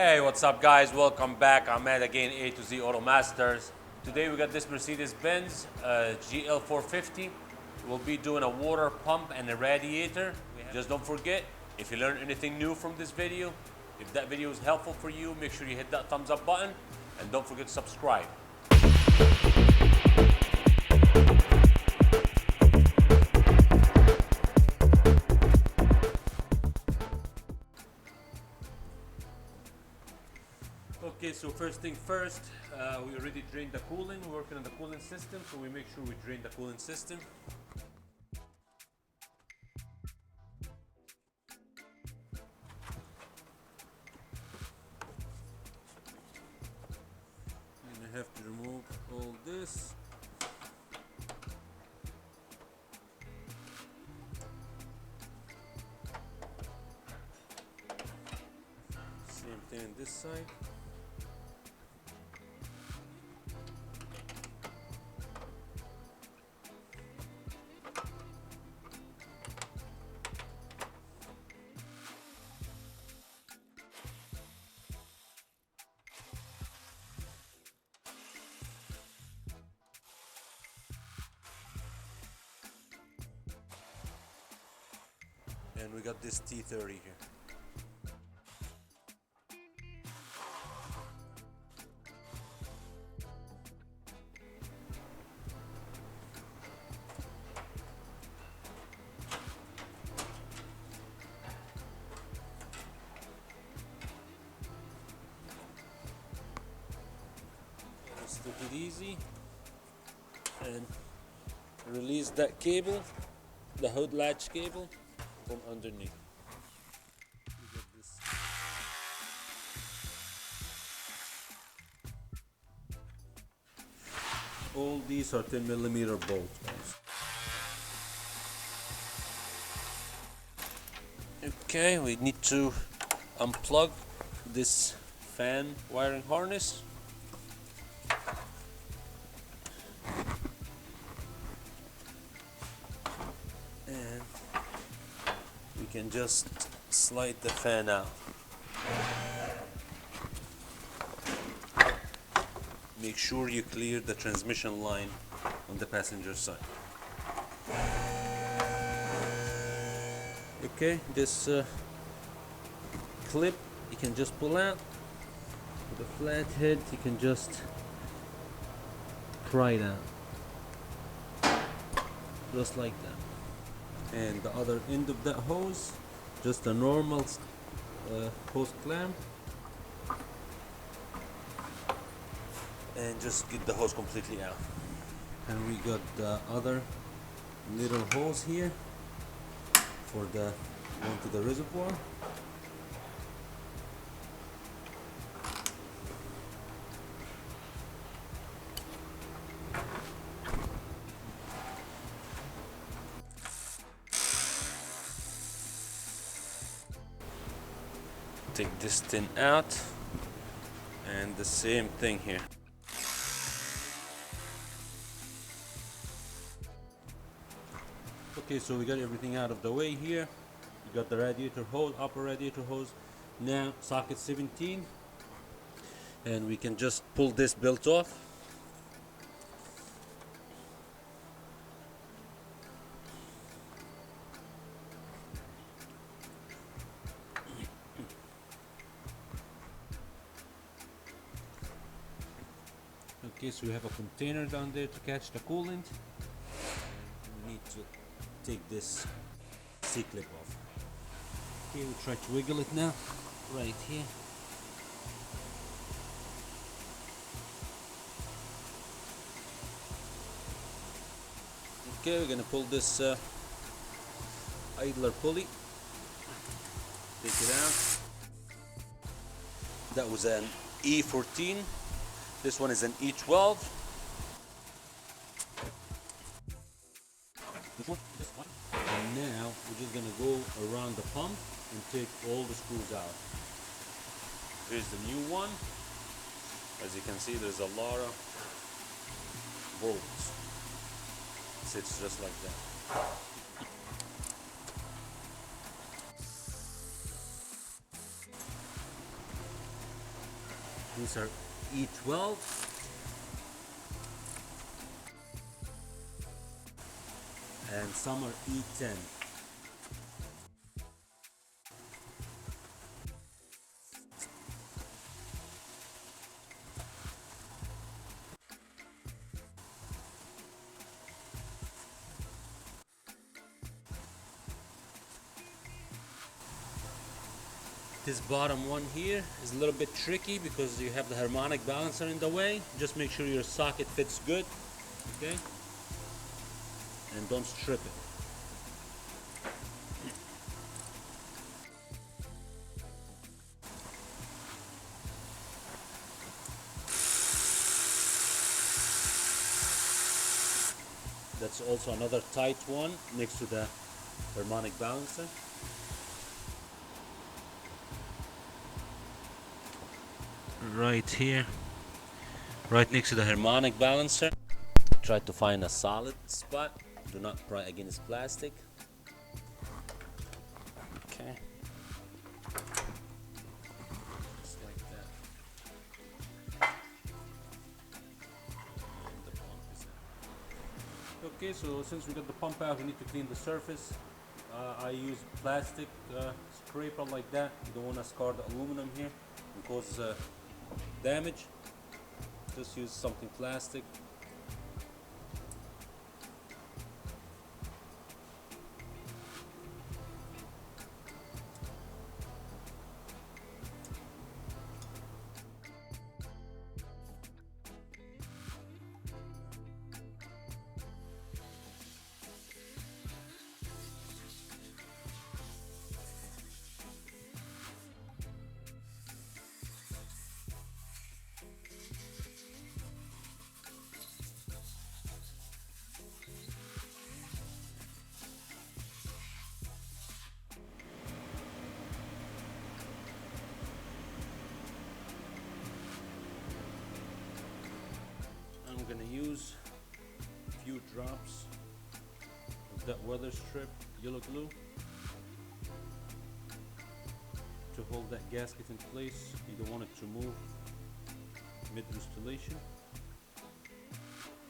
Hey, what's up guys? Welcome back. I'm Ed again, A to Z Auto Masters. Today we got this Mercedes Benz GL450. We'll be doing a water pump and a radiator. Just don't forget, if you learn anything new from this video, if that video is helpful for you, make sure you hit that thumbs up button and don't forget to subscribe. Okay, so first thing first, we already drained the coolant. We're working on the coolant system, so we make sure we drain the coolant system. And I have to remove all this. Same thing on this side. And we got this T30 here. Just take it easy and release that cable, the hood latch cable, from underneath. You get this. All these are 10mm bolts, guys. Okay, we need to unplug this fan wiring harness. And we can just slide the fan out. Make sure you clear the transmission line on the passenger side. Okay, this clip you can just pull out. With a flat head you can just pry it out. Just like that. And the other end of that hose, just a normal hose clamp, and just get the hose completely out. And we got the other little hose here for the going to the reservoir. Take this tin out, and the same thing here. Okay, so we got everything out of the way here. We got the radiator hose, upper radiator hose, now socket 17, and we can just pull this belt off. Okay, so we have a container down there to catch the coolant. We need to take this C-clip off. Okay, we'll try to wiggle it now, right here. Okay, we're gonna pull this idler pulley. Take it out. That was an E14. This one is an E12. And now we're just gonna go around the pump and take all the screws out. Here's the new one. As you can see, there's a lot of bolts. It sits just like that. These are E12 and some are E10. This bottom one here is a little bit tricky because you have the harmonic balancer in the way. Just make sure your socket fits good, okay? And don't strip it. That's also another tight one next to the harmonic balancer. Right here, right next to the harmonic balancer. Try to find a solid spot. Do not pry against plastic. Okay. Just like that. And the pump is out. Okay, so since we got the pump out, we need to clean the surface. I use plastic scraper like that. You don't want to scar the aluminum here and cause damage. Just use something plastic. I'm gonna use a few drops of that weather strip yellow glue to hold that gasket in place. You don't want it to move mid installation.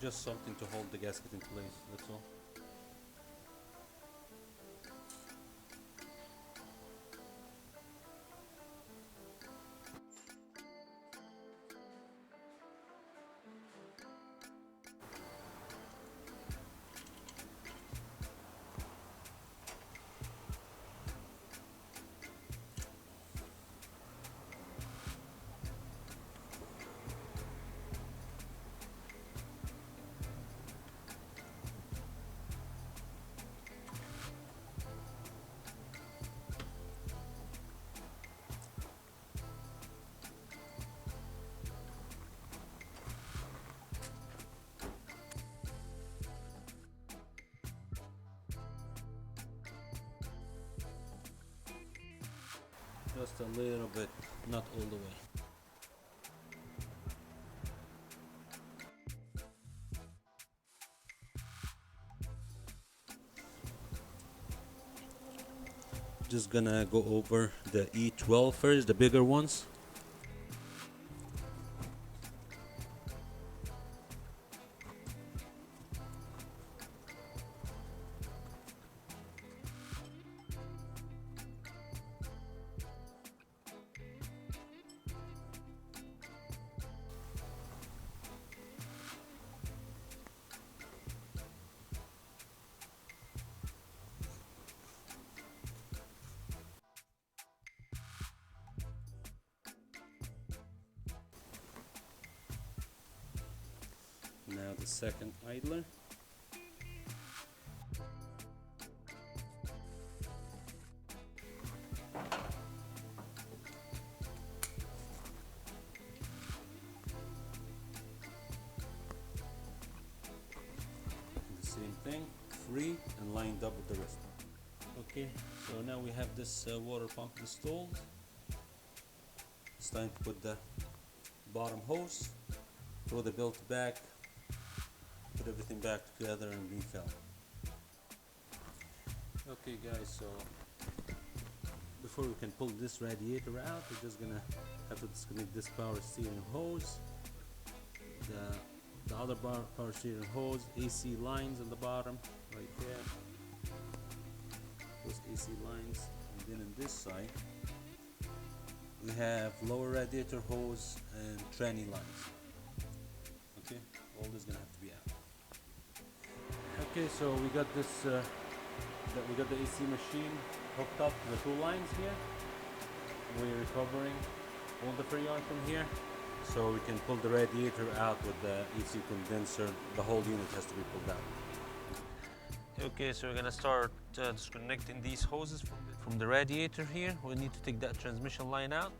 Just something to hold the gasket in place, that's all. Just a little bit, not all the way. Just gonna go over the E12 first, the bigger ones. Now the second idler. The same thing, free and lined up with the rest. Okay, so now we have this water pump installed. It's time to put the bottom hose, throw the belt back, put everything back together and refill. Okay guys, so before we can pull this radiator out, we're just gonna Have to disconnect this power steering hose, the other power steering hose, AC lines on the bottom right there, those AC lines. And then on this side we have lower radiator hose and tranny lines. Okay, all this is gonna have to be out. Okay, so we got this we got the AC machine hooked up to the two lines here. We're recovering all the freon from here, so we can pull the radiator out with the AC condenser. The whole unit has to be pulled out. Okay, so we're gonna start disconnecting these hoses from the radiator here. We need to take that transmission line out.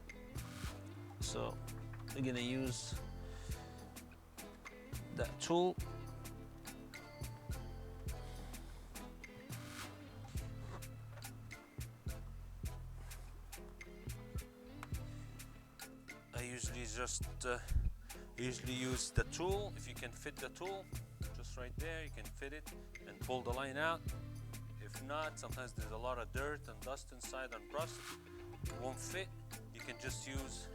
So we're gonna use that tool. I usually use the tool. If you can fit the tool, just right there, you can fit it and pull the line out. If not, sometimes there's a lot of dirt and dust inside and rust. It won't fit. You can just use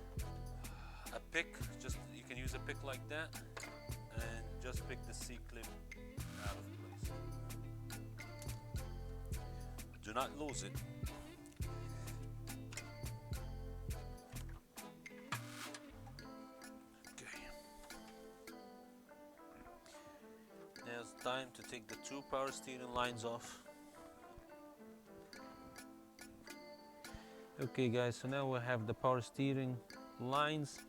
a pick. You can use a pick like that and just pick the C-clip out of place. Do not lose it. Now it's time to take the two power steering lines off. Okay guys, so now we have the power steering lines.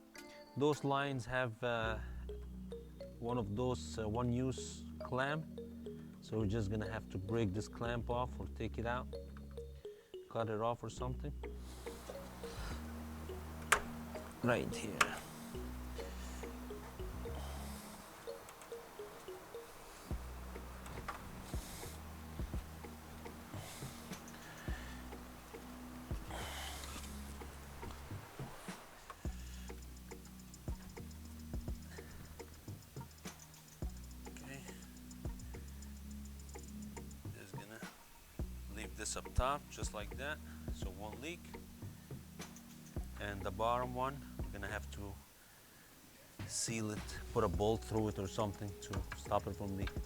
Those lines have one of those one-use clamp. So we're just gonna have to break this clamp off or take it out, cut it off or something. Right here. This up top just like that, so it won't leak, and the bottom one we're gonna have to seal it, put a bolt through it or something to stop it from leaking.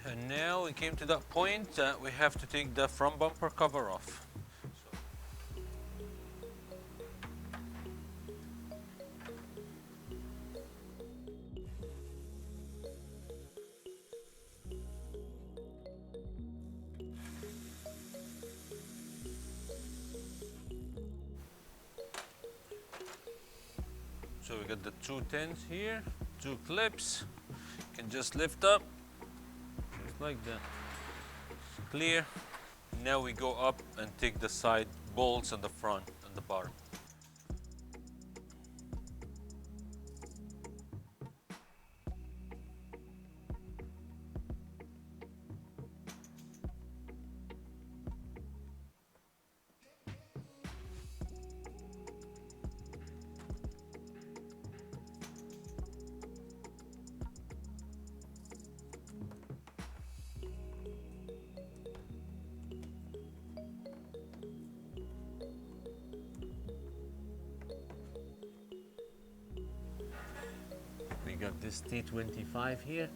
And now we came to that point that we have to take the front bumper cover off. So we got the two tins here, two clips. You can just lift up, just like that. It's clear. Now we go up and take the side bolts on the front and the bottom. We got this T25 here.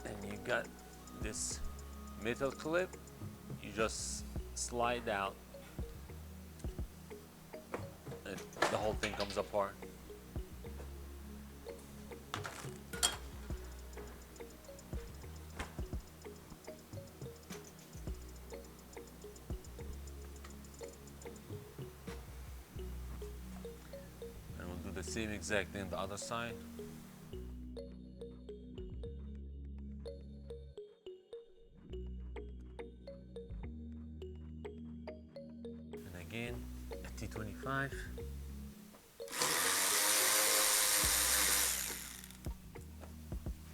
And you got this metal clip. You just slide out. The whole thing comes apart. And we'll do the same exact thing on the other side. And again, a T25.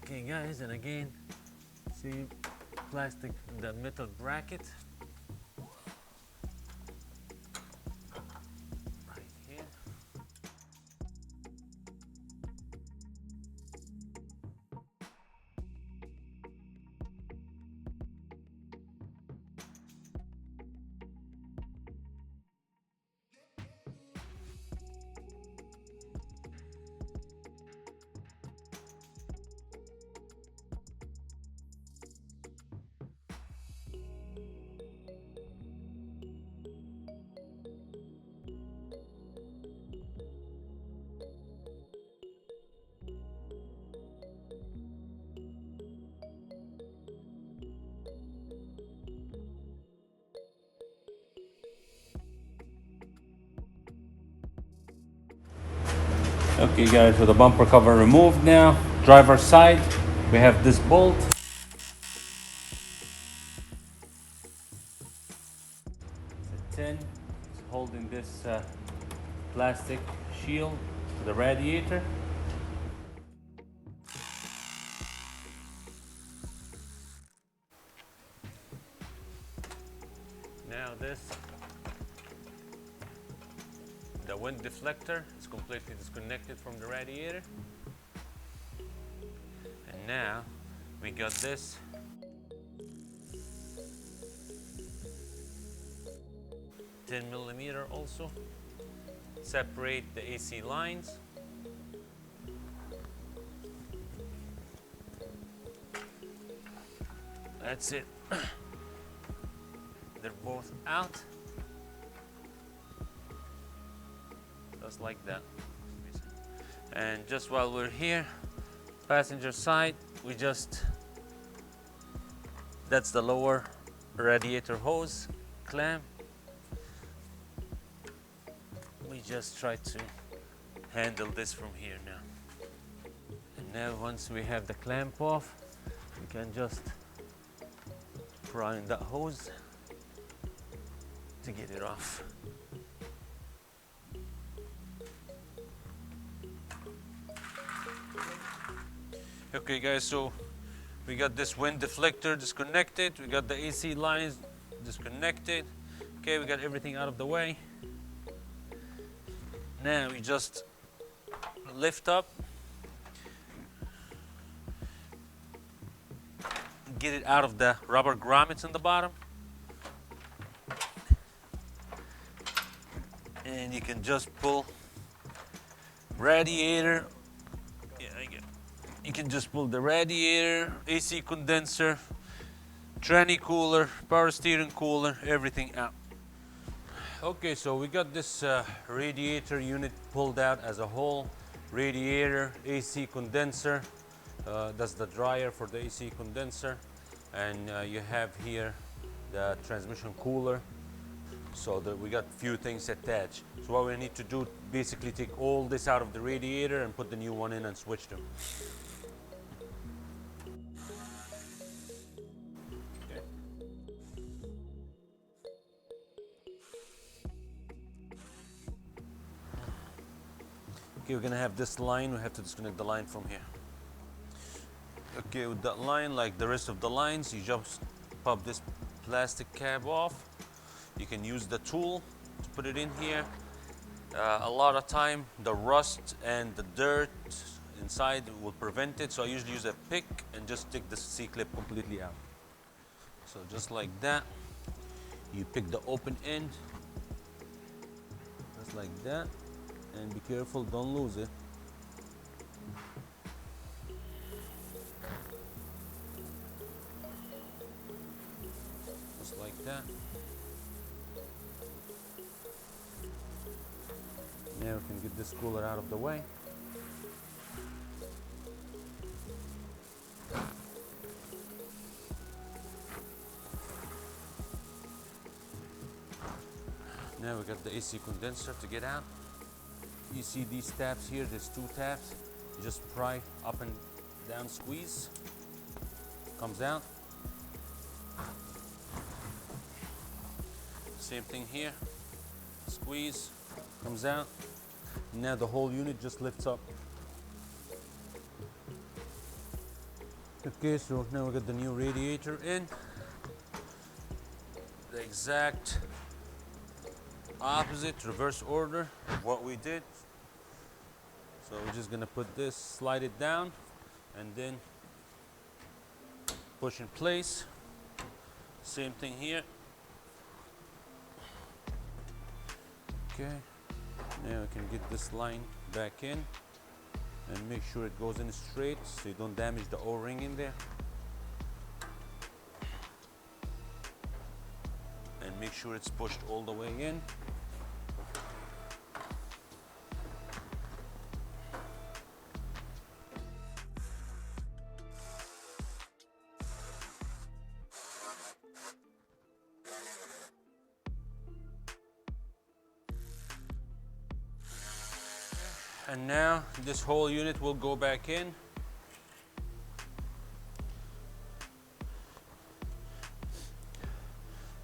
Okay guys, and again, see plastic, the metal bracket. Okay guys, so the bumper cover removed now. Driver's side, we have this bolt. It's a 10, it's holding this plastic shield to the radiator. Now the wind deflector is completely disconnected from the radiator. And now we got this 10mm also. Separate the AC lines. That's it. They're both out. Just like that. And just while we're here, passenger side, that's the lower radiator hose clamp. We just try to handle this from here now. And now once we have the clamp off, we can just pry on that hose to get it off. Okay guys, so we got this wind deflector disconnected, we got the AC lines disconnected. Okay, we got everything out of the way. Now we just lift up, get it out of the rubber grommets on the bottom. And you can just pull radiator. You can just pull the radiator, AC condenser, tranny cooler, power steering cooler, everything out. Okay, so we got this radiator unit pulled out as a whole. Radiator, AC condenser, that's the dryer for the AC condenser. And you have here the transmission cooler. So we got few things attached. So what we need to do, basically take all this out of the radiator and put the new one in and switch them. Okay, we're gonna have this line, we have to disconnect the line from here. Okay, with that line, like the rest of the lines, you just pop this plastic cap off. You can use the tool to put it in here. A lot of time, the rust and the dirt inside will prevent it, so I usually use a pick and just take the C-clip completely out. So just like that, you pick the open end, just like that. And be careful, don't lose it. Just like that. Now we can get this cooler out of the way. Now we got the AC condenser to get out. You see these tabs here, there's two tabs. You just pry up and down, squeeze, comes out. Same thing here, squeeze, comes out. Now the whole unit just lifts up. Okay, so now we got the new radiator in. The exact opposite, reverse order of what we did. So we're just gonna put this, slide it down, and then push in place. Same thing here. Okay, now we can get this line back in and make sure it goes in straight so you don't damage the O-ring in there. And make sure it's pushed all the way in. And now this whole unit will go back in.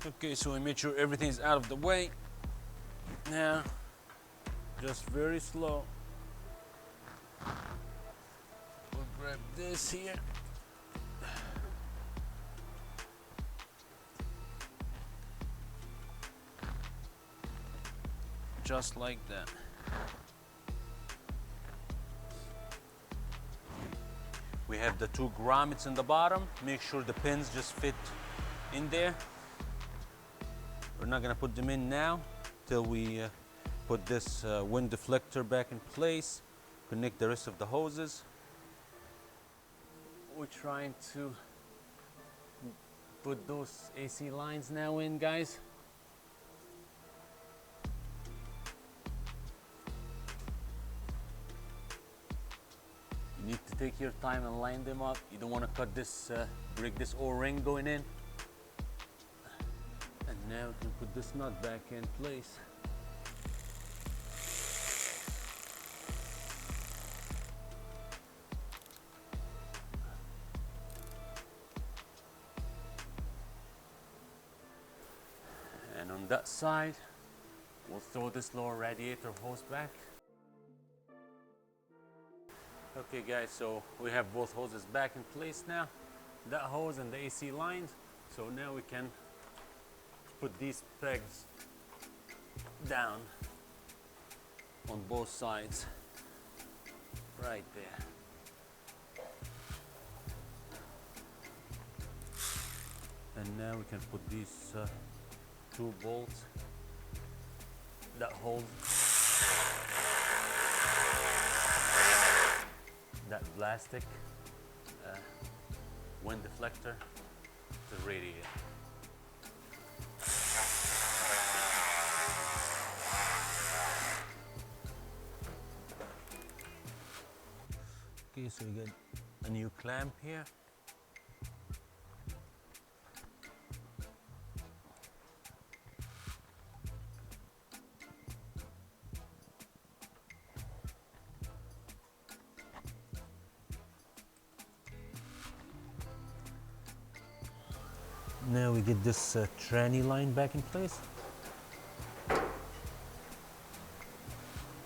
Okay, so we made sure everything's out of the way. Now, just very slow. We'll grab this here. Just like that. We have the two grommets in the bottom. Make sure the pins just fit in there. We're not gonna put them in now till we put this wind deflector back in place, connect the rest of the hoses. We're trying to put those AC lines now in, guys. You need to take your time and line them up. You don't want to cut this, break this O-ring going in. And now we can put this nut back in place. And on that side, we'll throw this lower radiator hose back. Okay guys, so we have both hoses back in place now. That hose and the AC lines. So now we can put these pegs down on both sides, right there. And now we can put these two bolts that hold that plastic wind deflector to the radiator. Okay, so we got a new clamp here. Now we get this tranny line back in place.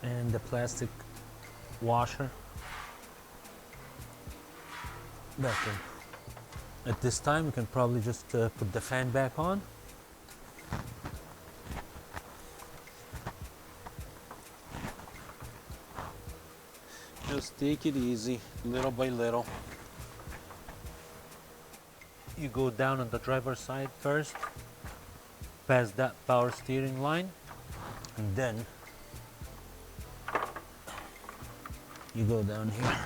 And the plastic washer back in. At this time, we can probably just put the fan back on. Just take it easy, little by little. You go down on the driver's side first, past that power steering line, and then you go down here.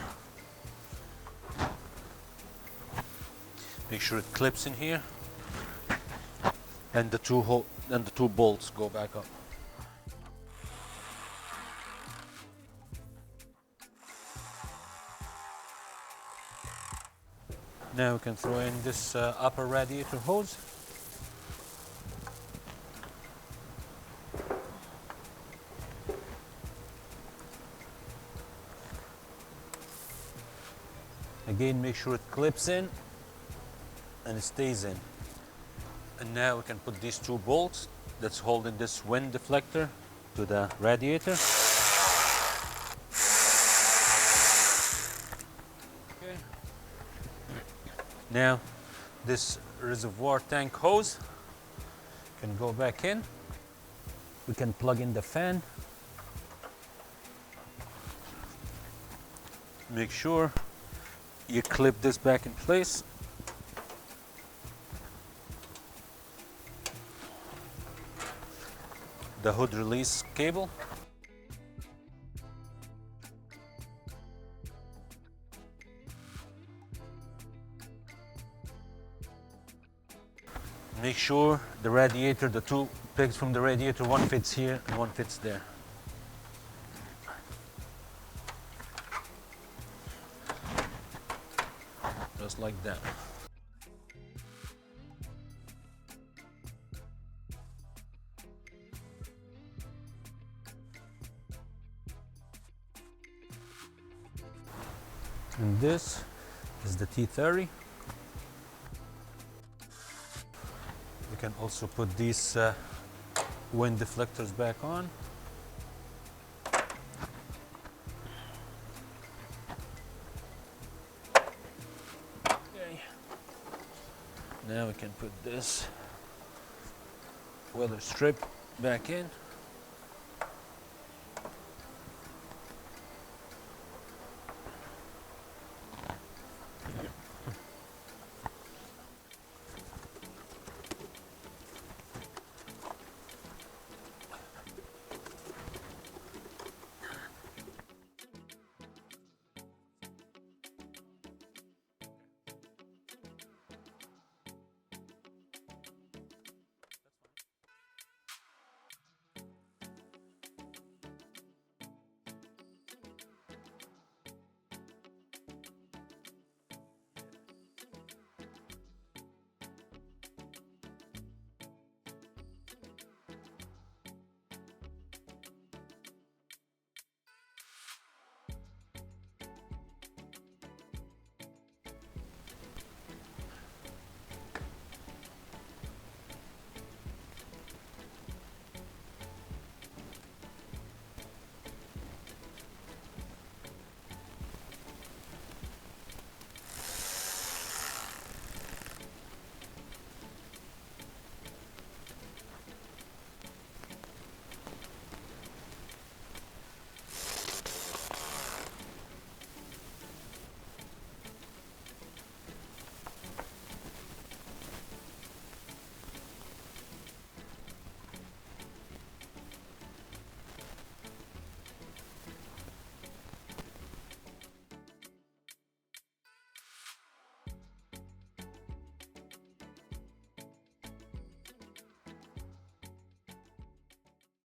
Make sure it clips in here, and the two bolts go back up. Now we can throw in this upper radiator hose. Again, make sure it clips in and it stays in. And now we can put these two bolts that's holding this wind deflector to the radiator. Okay. Now this reservoir tank hose can go back in. We can plug in the fan. Make sure you clip this back in place. The hood release cable. Make sure the radiator, the two pegs from the radiator, one fits here and one fits there. Just like that. And this is the T30. We can also put these wind deflectors back on. Okay. Now we can put this weather strip back in.